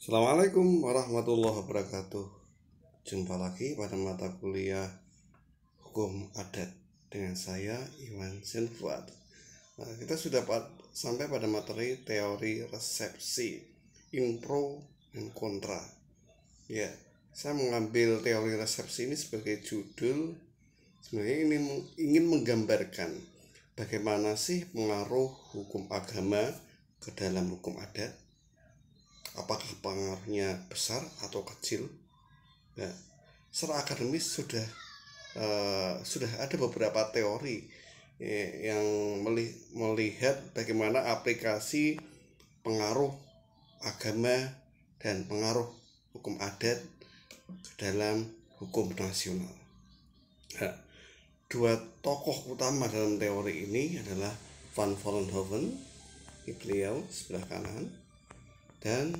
Assalamualaikum warahmatullahi wabarakatuh. Jumpa lagi pada mata kuliah Hukum Adat dengan saya Iwan Senfuad. Kita sudah sampai pada materi teori resepsi, impro dan kontra. Ya, saya mengambil teori resepsi ini sebagai judul. Sebenarnya ini ingin menggambarkan bagaimana sih pengaruh hukum agama ke dalam hukum adat. Apakah pengaruhnya besar atau kecil? Nah, secara akademis sudah ada beberapa teori yang melihat bagaimana aplikasi pengaruh agama dan pengaruh hukum adat dalam hukum nasional. Nah, dua tokoh utama dalam teori ini adalah Van Vollenhoven, beliau sebelah kanan, dan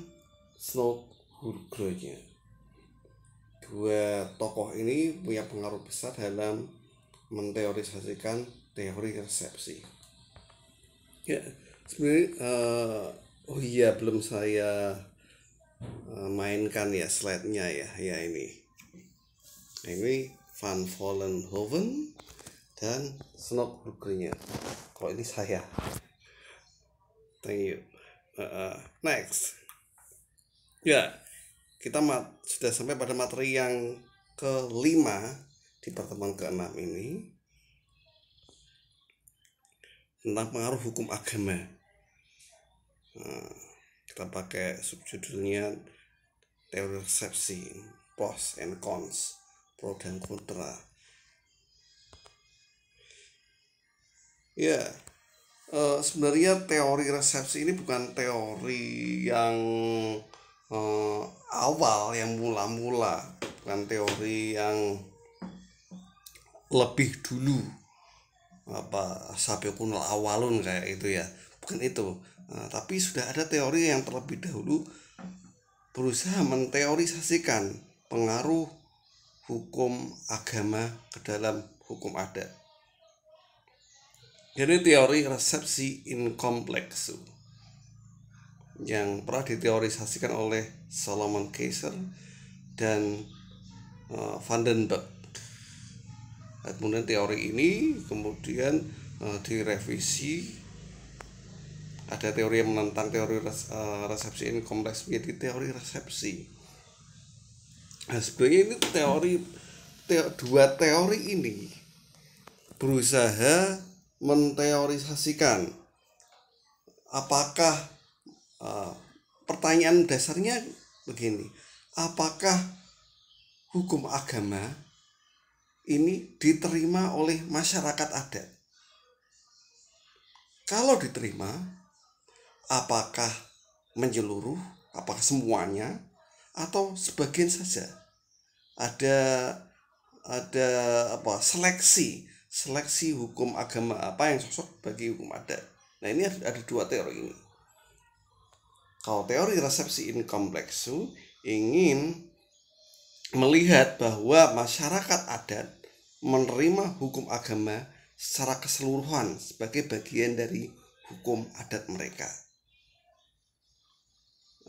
Snodgrass. Dua tokoh ini punya pengaruh besar dalam menteorisasikan teori resepsi. Ya, sebenarnya belum saya mainkan ya slide-nya ya. Ya ini Van Vollenhoven dan Snodgrass. Kalau ini saya. Thank you. Next. Ya, kita sudah sampai pada materi yang kelima di pertemuan ke-6 ini tentang pengaruh hukum agama. Kita pakai subjudulnya teori resepsi, pros and cons, pro dan kontra. Ya, sebenarnya teori resepsi ini bukan teori yang awal, yang mula-mula, bukan teori yang lebih dulu sabiqunul awalun kayak itu ya, bukan itu. Tapi sudah ada teori yang terlebih dahulu berusaha menteorisasikan pengaruh hukum agama ke dalam hukum adat. Jadi teori resepsi incomplexu yang pernah diteorisasikan oleh Solomon Kaiser dan Vandenberg. Kemudian teori ini kemudian direvisi. Ada teori yang menentang teori resepsi incomplexu menjadi teori resepsi. Nah, sebenarnya ini dua teori ini berusaha menteorisasikan apakah pertanyaan dasarnya begini, apakah hukum agama ini diterima oleh masyarakat adat? Kalau diterima, apakah menyeluruh, apakah semuanya, atau sebagian saja? Ada seleksi hukum agama apa yang cocok bagi hukum adat. Nah, ini ada dua teori ini. Kalau teori resepsi incomplexu ingin melihat bahwa masyarakat adat menerima hukum agama secara keseluruhan sebagai bagian dari hukum adat mereka.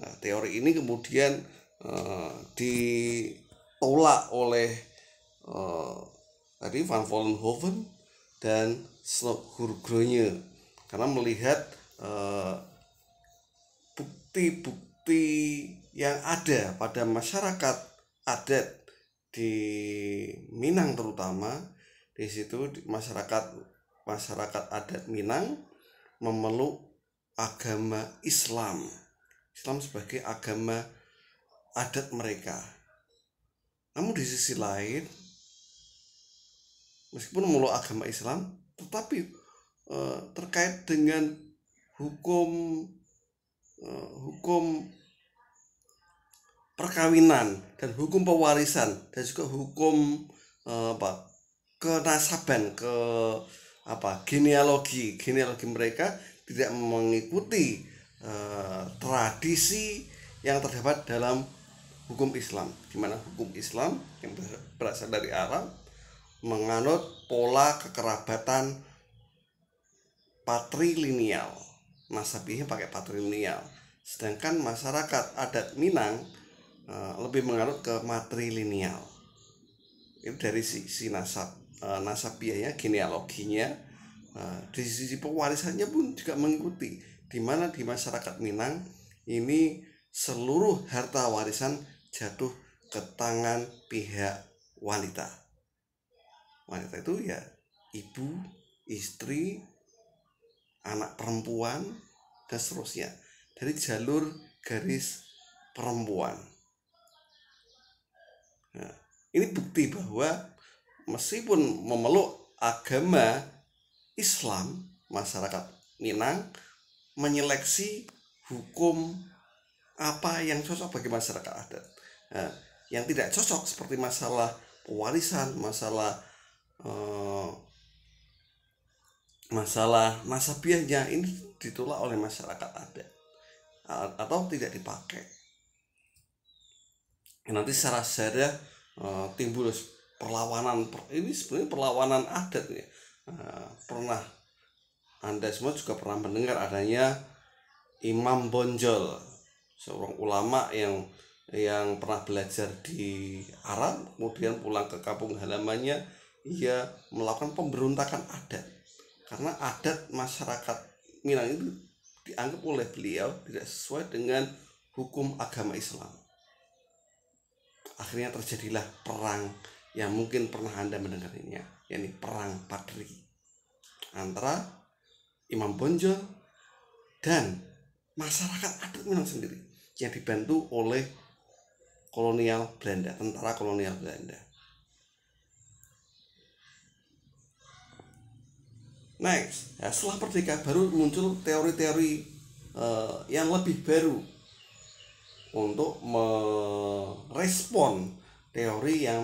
Nah, teori ini kemudian ditolak oleh tadi Van Vollenhoven dan Snodgrass karena melihat bukti-bukti yang ada pada masyarakat adat di Minang, terutama di situ masyarakat adat Minang memeluk agama Islam sebagai agama adat mereka. Namun di sisi lain, meskipun memeluk agama Islam, tetapi terkait dengan hukum perkawinan dan hukum pewarisan dan juga hukum kenasaban, genealogi mereka tidak mengikuti tradisi yang terdapat dalam hukum Islam, di mana hukum Islam yang berasal dari Arab menganut pola kekerabatan patrilineal, nasabihnya pakai patrilineal, Sedangkan masyarakat adat Minang lebih menganut ke matrilineal. Itu dari sisi nasabiahnya, genealoginya. Di sisi pewarisannya pun juga mengikuti, di mana di masyarakat Minang ini seluruh harta warisan jatuh ke tangan pihak wanita. Wanita itu ya ibu, istri, anak perempuan, dan seterusnya, dari jalur garis perempuan. Nah, ini bukti bahwa meskipun memeluk agama Islam, masyarakat Minang menyeleksi hukum apa yang cocok bagi masyarakat adat. Nah, yang tidak cocok seperti masalah pewarisan, masalah nasabiahnya, ini ditolak oleh masyarakat adat atau tidak dipakai. Nanti secara sejarah timbul perlawanan. Ini sebenarnya perlawanan adat ya. Pernah Anda semua juga pernah mendengar adanya Imam Bonjol, seorang ulama yang pernah belajar di Arab, kemudian pulang ke kampung halamannya, ia melakukan pemberontakan adat karena adat masyarakat Minang itu dianggap oleh beliau tidak sesuai dengan hukum agama Islam. Akhirnya terjadilah perang yang mungkin pernah Anda mendengarnya, yakni perang Padri antara Imam Bonjol dan masyarakat adat Minang sendiri yang dibantu oleh kolonial Belanda, tentara kolonial Belanda. Next, ya, setelah merdeka baru muncul teori-teori yang lebih baru untuk merespon teori yang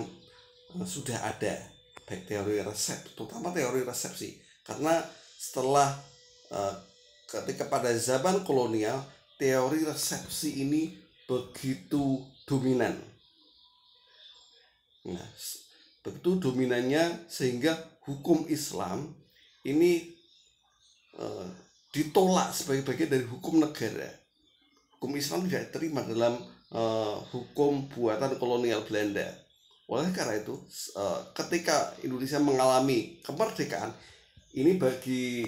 sudah ada, baik teori resepsi, terutama teori resepsi, karena setelah ketika pada zaman kolonial teori resepsi ini begitu dominan. Nah, begitu dominannya sehingga hukum Islam ini ditolak sebagai bagian dari hukum negara. Hukum Islam tidak diterima dalam hukum buatan kolonial Belanda. Oleh karena itu, ketika Indonesia mengalami kemerdekaan, ini bagi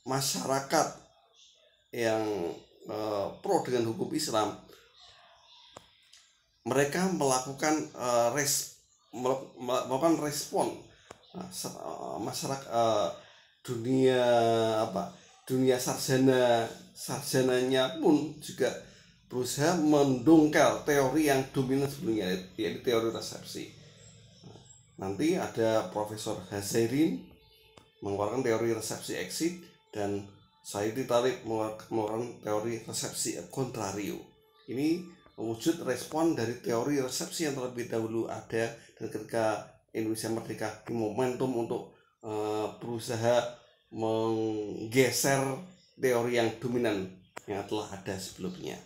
masyarakat yang pro dengan hukum Islam, mereka melakukan respon. Masyarakat dunia sarjananya pun juga berusaha mendongkal teori yang dominan sebelumnya, yaitu teori resepsi. Nanti ada Profesor Hazairin mengeluarkan teori resepsi exit, dan Saidi Talib mengeluarkan teori resepsi contrario. Ini wujud respon dari teori resepsi yang terlebih dahulu ada, dan ketika Indonesia merdeka, momentum untuk berusaha menggeser teori yang dominan yang telah ada sebelumnya.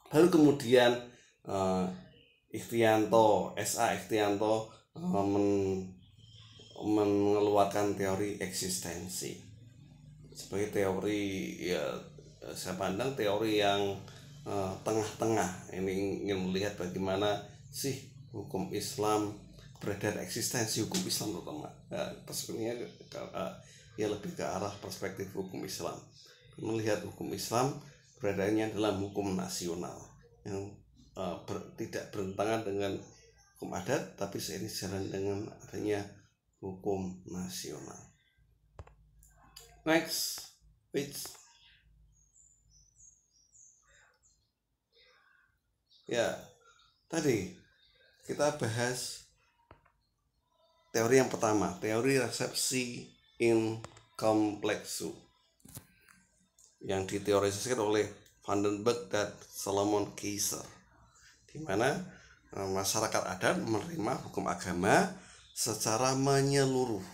Baru kemudian S.A. Ikhtianto mengeluarkan teori eksistensi sebagai teori, ya saya pandang teori yang tengah-tengah. Ini ingin melihat bagaimana sih hukum Islam, keberadaan eksistensi hukum Islam terutama. Perspektifnya ya lebih ke arah perspektif hukum Islam, melihat hukum Islam beradaannya dalam hukum nasional yang tidak bertentangan dengan hukum adat, tapi seiring jalan dengan adanya hukum nasional. Next page. Ya, tadi kita bahas teori yang pertama, teori resepsi in complexu, yang diteorisasikan oleh Vandenberg dan Solomon Keiser, di mana masyarakat adat menerima hukum agama secara menyeluruh,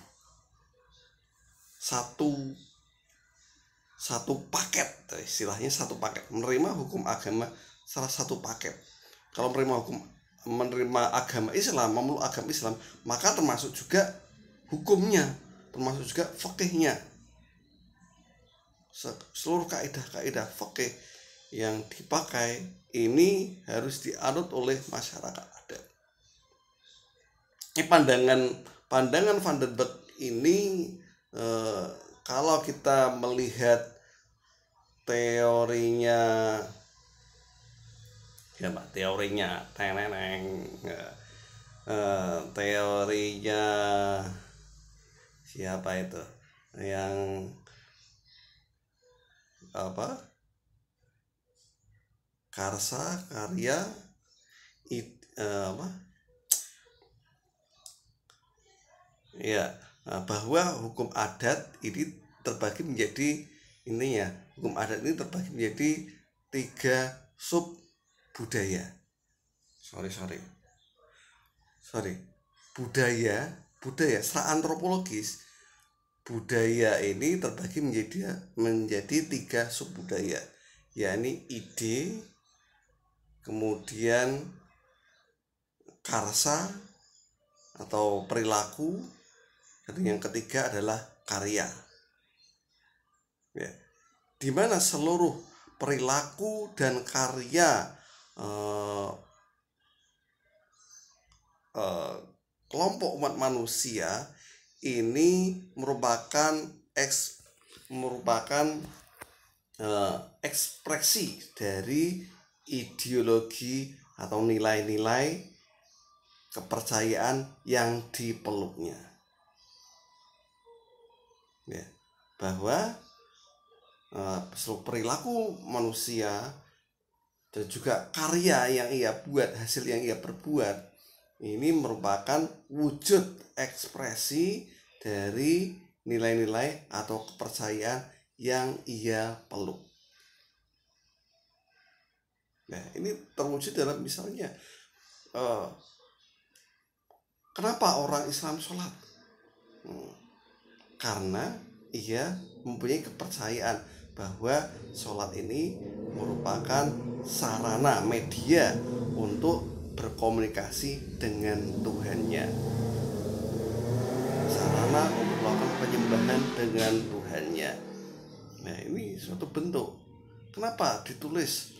satu paket, istilahnya satu paket, menerima hukum agama salah satu paket. Kalau menerima agama Islam, memeluk agama Islam, maka termasuk juga hukumnya, termasuk juga fikihnya. seluruh kaidah-kaidah fikih yang dipakai ini harus dianut oleh masyarakat adat. Ini pandangan Van den Berg ini kalau kita melihat teorinya siapa itu yang karya bahwa hukum adat ini terbagi menjadi hukum adat ini terbagi menjadi 3 sub budaya. Budaya secara antropologis, budaya ini terbagi menjadi 3 sub budaya, yakni ide, kemudian karsa atau perilaku, dan yang ketiga adalah karya. Di mana seluruh perilaku dan karya kelompok umat manusia ini merupakan ekspresi dari ideologi atau nilai-nilai kepercayaan yang dipeluknya. Bahwa seluruh perilaku manusia dan juga karya yang ia buat, hasil yang ia perbuat, ini merupakan wujud ekspresi dari nilai-nilai atau kepercayaan yang ia peluk. Nah, ini terwujud dalam misalnya kenapa orang Islam sholat? Karena ia mempunyai kepercayaan bahwa sholat ini merupakan sarana media untuk berkomunikasi dengan Tuhannya, sarana untuk melakukan penyembahan dengan Tuhannya. Nah, ini suatu bentuk. Kenapa ditulis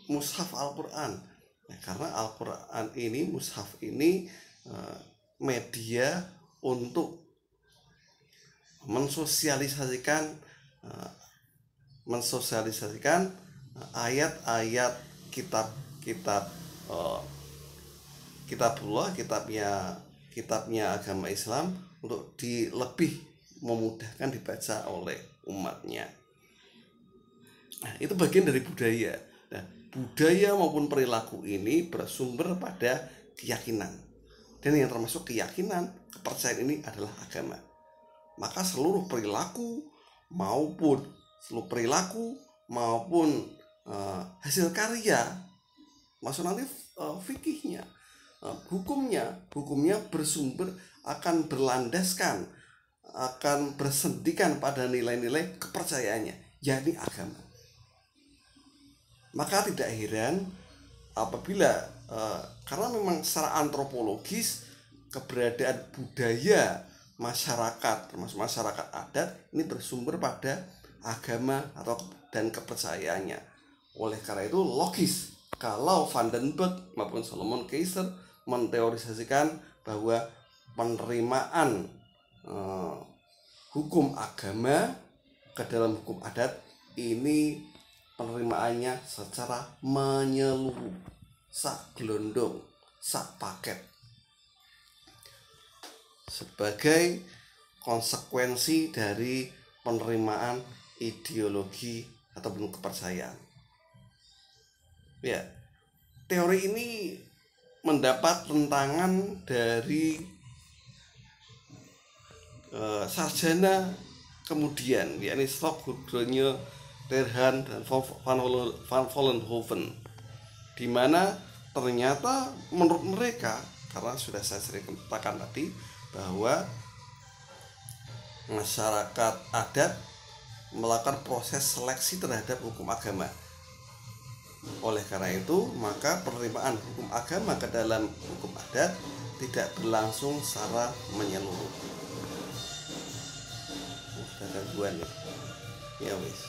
mushaf Al-Quran? Nah, karena Al-Quran ini, mushaf ini media untuk mensosialisasikan ayat-ayat kitabullah, kitabnya agama Islam, untuk lebih memudahkan dibaca oleh umatnya. Nah, itu bagian dari budaya. Nah, budaya maupun perilaku ini bersumber pada keyakinan, dan yang termasuk keyakinan, kepercayaan ini adalah agama. Maka seluruh perilaku maupun hasil karya, maksud nanti fikihnya, hukumnya bersumber, akan berlandaskan, akan bersendikan pada nilai-nilai kepercayaannya, yakni agama. Maka tidak heran apabila karena memang secara antropologis keberadaan budaya masyarakat, termasuk masyarakat adat, ini bersumber pada agama dan kepercayaannya. Oleh karena itu logis kalau Van den Berg maupun Solomon Keiser menteorisasikan bahwa penerimaan hukum agama ke dalam hukum adat ini penerimaannya secara menyeluruh, sak gelondong, sak paket, sebagai konsekuensi dari penerimaan ideologi ataupun kepercayaan. Ya, teori ini mendapat tentangan dari sarjana kemudian, yakni Stock, Hudronje, Terhan, dan Van Vollenhoven, di mana ternyata menurut mereka, karena sudah saya sering katakan tadi bahwa masyarakat adat melakukan proses seleksi terhadap hukum agama. Oleh karena itu, maka penerimaan hukum agama ke dalam hukum adat tidak berlangsung secara menyeluruh. gangguan ya wis.